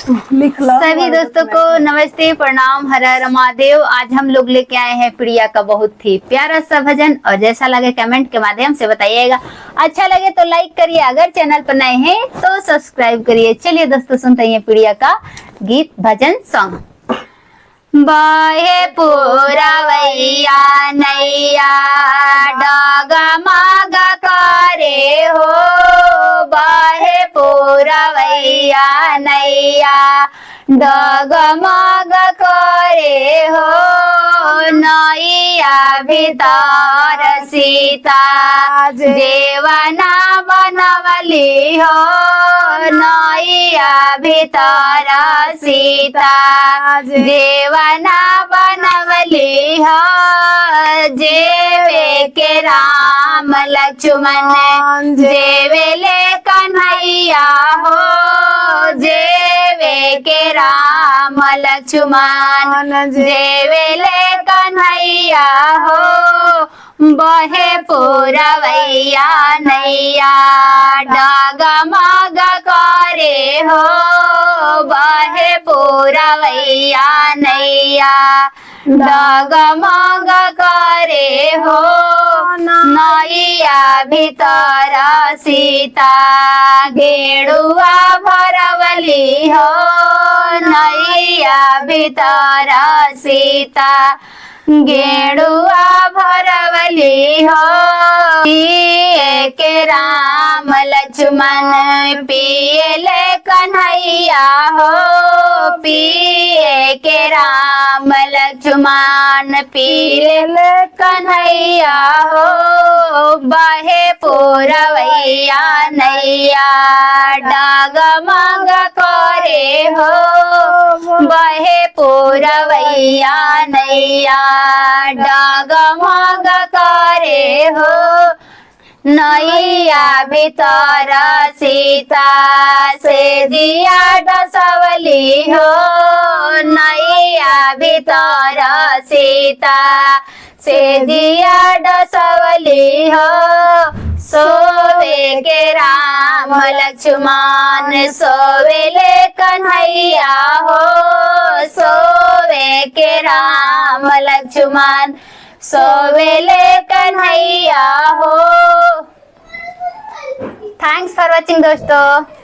लिख लो। सभी दोस्तों को नमस्ते, प्रणाम, हर हर महादेव। आज हम लोग लेके आए हैं प्रिया का बहुत ही प्यारा सा भजन, और जैसा लगे कमेंट के माध्यम से बताइएगा। अच्छा लगे तो लाइक करिए, अगर चैनल पर नए हैं तो सब्सक्राइब करिए। चलिए दोस्तों, सुनते हैं प्रिया का गीत भजन सॉन्ग। बहे पुरवैया नैया डगमग करे हो, बहे पुरवैया नैया डगमग करे हो, नैया भीतर सीता देवना बनवली हो, नैया भीतर सीता देवना बनवली हो, जेवे के राम लक्ष्मण जेवेले कन्हैया हो, जेवे के राम लक्ष्मण जेवेले कन्हैया हो, बहे पुरवैया नैया डगमग करे हो, बहे पुरवैया नैया डगमग करे हो, नैया भीतर सीता गेड़ुआ भरवली हो, नैया भीतर सीता गेड़ुआ भरवली हो, पिए के राम लक्ष्मण पियले कन्हैया हो, पिए के राम लक्ष्मण पियले कन्हैया हो, बहे पुरवैया नैया डगमग करे हो, बहे पुरवैया नैया डगमग करे हो, नैया भीतर सीता से दिया डसवली हो, नैया भीतर सीता से दिया डसवली हो, सोवे के राम लक्ष्मण सोवेले कन्हैया हो, सोवे के राम लक्ष्मण सोवेले कन्हैया हो। थैंक्स फॉर वॉचिंग दोस्तों।